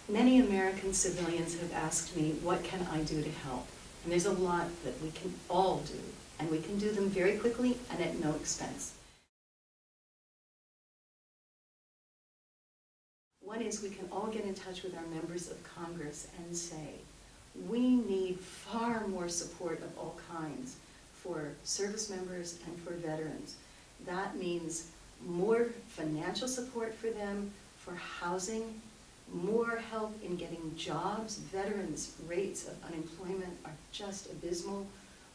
Many American civilians have asked me, what can I do to help? And there's a lot that we can all do, and we can do them very quickly and at no expense. One is we can all get in touch with our members of Congress and say, we need far more support of all kinds for service members and for veterans. That means more financial support for them, for housing, more help in getting jobs. Veterans' rates of unemployment are just abysmal.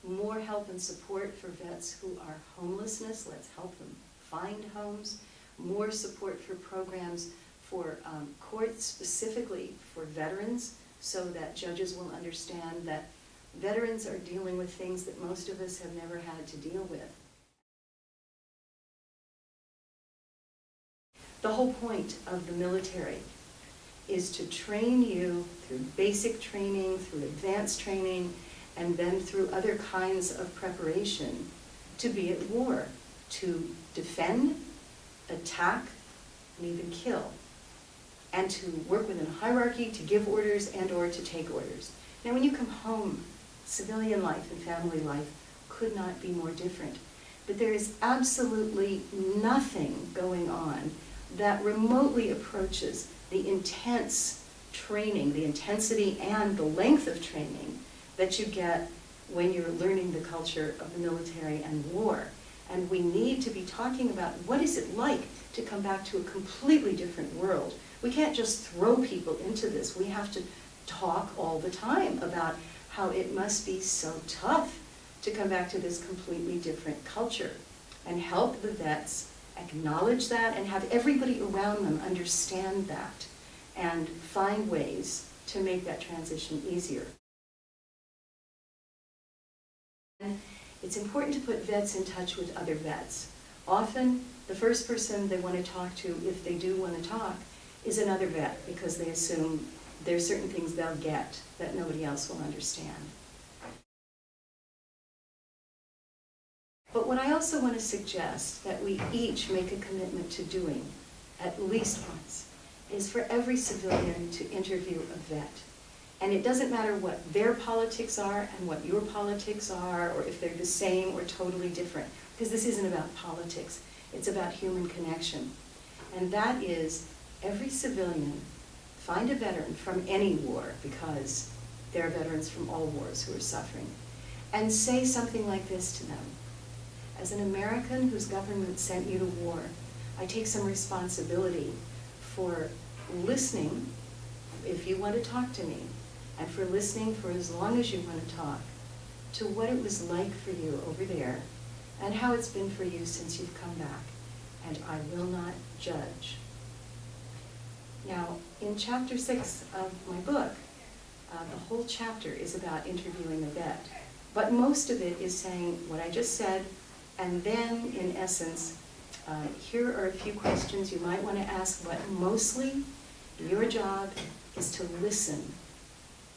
More help and support for vets who are homelessness. Let's help them find homes. More support for programs for courts specifically for veterans, so that judges will understand that veterans are dealing with things that most of us have never had to deal with. The whole point of the military is to train you through basic training, through advanced training, and then through other kinds of preparation to be at war, to defend, attack, and even kill, and to work within a hierarchy, to give orders and or to take orders. Now when you come home, civilian life and family life could not be more different. But there is absolutely nothing going on that remotely approaches the intense training, the intensity and the length of training that you get when you're learning the culture of the military and war. And we need to be talking about what is it like to come back to a completely different world. We can't just throw people into this. We have to talk all the time about how it must be so tough to come back to this completely different culture, and help the vets acknowledge that and have everybody around them understand that and find ways to make that transition easier. And it's important to put vets in touch with other vets. Often the first person they want to talk to, if they do want to talk, is another vet, because they assume there's certain things they'll get that nobody else will understand. But what I also want to suggest that we each make a commitment to doing, at least once, is for every civilian to interview a vet. And it doesn't matter what their politics are and what your politics are, or if they're the same or totally different, because this isn't about politics, it's about human connection. And that is, every civilian find a veteran from any war, because there are veterans from all wars who are suffering, and say something like this to them. As an American whose government sent you to war, I take some responsibility for listening if you want to talk to me, and for listening for as long as you want to talk, to what it was like for you over there, and how it's been for you since you've come back, and I will not judge. Now, in chapter 6 of my book, the whole chapter is about interviewing a vet, but most of it is saying what I just said, and then, in essence, here are a few questions you might want to ask, but mostly your job is to listen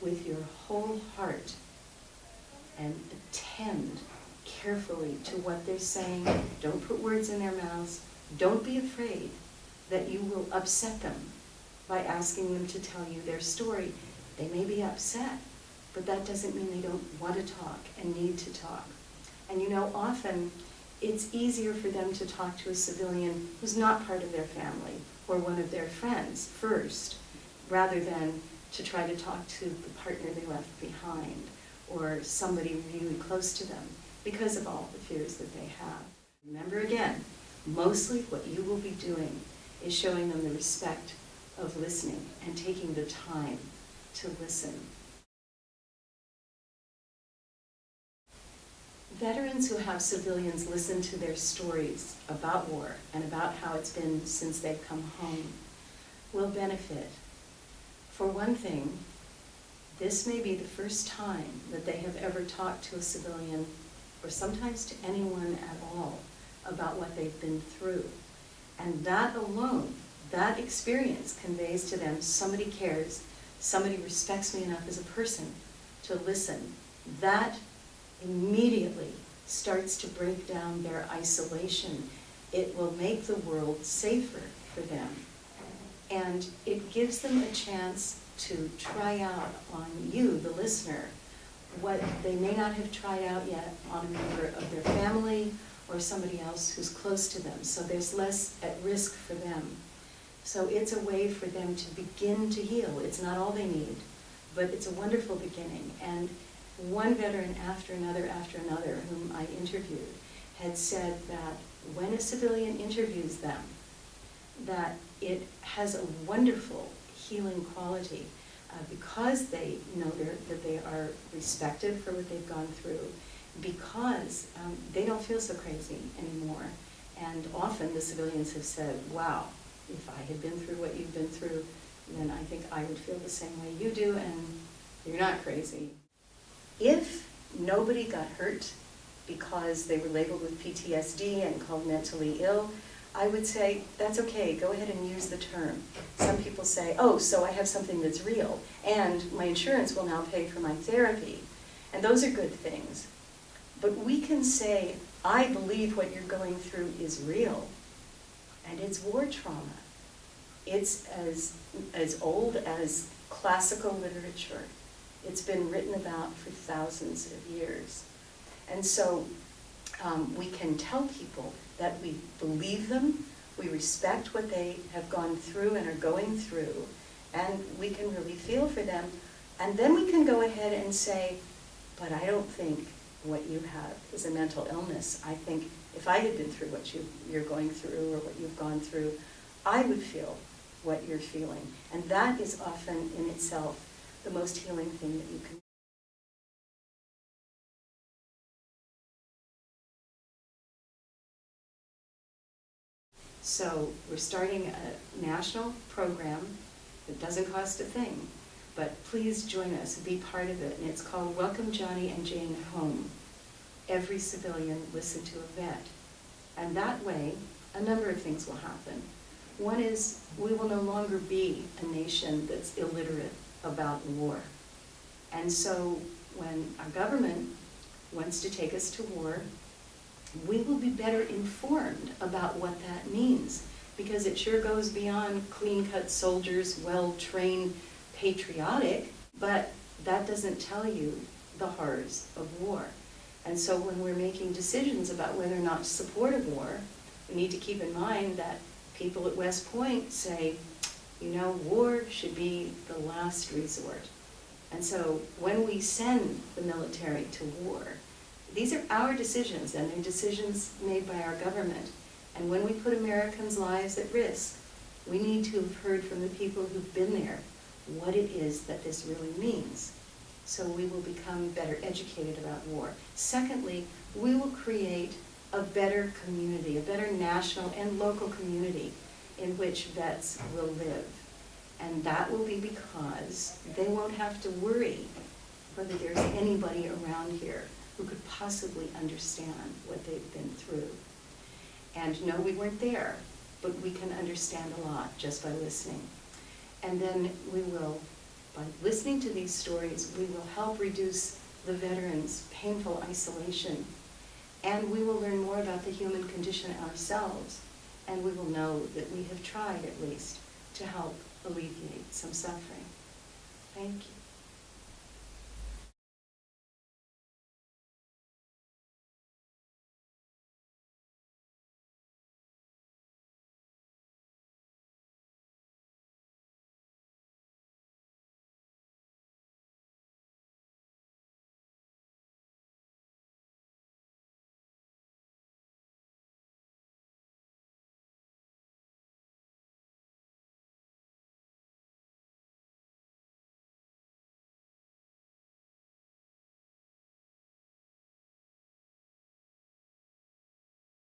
with your whole heart and attend carefully to what they're saying. Don't put words in their mouths. Don't be afraid that you will upset them by asking them to tell you their story. They may be upset, but that doesn't mean they don't want to talk and need to talk. And you know, often it's easier for them to talk to a civilian who's not part of their family or one of their friends first, rather than to try to talk to the partner they left behind or somebody really close to them, because of all the fears that they have. Remember again, mostly what you will be doing is showing them the respect of listening and taking the time to listen. Veterans who have civilians listen to their stories about war and about how it's been since they've come home will benefit. For one thing, this may be the first time that they have ever talked to a civilian, or sometimes to anyone at all, about what they've been through. And that alone, that experience conveys to them somebody cares, somebody respects me enough as a person to listen. That immediately starts to break down their isolation. It will make the world safer for them. And it gives them a chance to try out on you, the listener, what they may not have tried out yet on a member of their family or somebody else who's close to them. So there's less at risk for them. So it's a way for them to begin to heal. It's not all they need, but it's a wonderful beginning. And one veteran after another whom I interviewed had said that when a civilian interviews them, that it has a wonderful healing quality because they know that they are respected for what they've gone through, because they don't feel so crazy anymore. And often the civilians have said, wow, if I had been through what you've been through, then I think I would feel the same way you do, and you're not crazy. If nobody got hurt because they were labeled with PTSD and called mentally ill, I would say, that's okay, go ahead and use the term. Some people say, oh, so I have something that's real, and my insurance will now pay for my therapy. And those are good things. But we can say, I believe what you're going through is real, and it's war trauma. It's as old as classical literature. It's been written about for thousands of years. And so we can tell people that we believe them, we respect what they have gone through and are going through, and we can really feel for them. And then we can go ahead and say, but I don't think what you have is a mental illness. I think if I had been through what you're going through or what you've gone through, I would feel what you're feeling. And that is often in itself the most healing thing that you can do. So we're starting a national program that doesn't cost a thing, but please join us, be part of it. And it's called Welcome Johnny and Jane Home. Every civilian listen to a vet. And that way, a number of things will happen. One is we will no longer be a nation that's illiterate about war. And so when our government wants to take us to war, we will be better informed about what that means, because it sure goes beyond clean-cut soldiers, well-trained, patriotic, but that doesn't tell you the horrors of war. And so when we're making decisions about whether or not to support a war, we need to keep in mind that people at West Point say, you know, war should be the last resort. And so when we send the military to war, these are our decisions, and they're decisions made by our government. And when we put Americans' lives at risk, we need to have heard from the people who've been there what it is that this really means. So we will become better educated about war. Secondly, we will create a better community, a better national and local community in which vets will live. And that will be because they won't have to worry whether there's anybody around here who could possibly understand what they've been through. And no, we weren't there, but we can understand a lot just by listening. And then we will, by listening to these stories, we will help reduce the veterans' painful isolation. And we will learn more about the human condition ourselves. And we will know that we have tried, at least, to help alleviate some suffering. Thank you.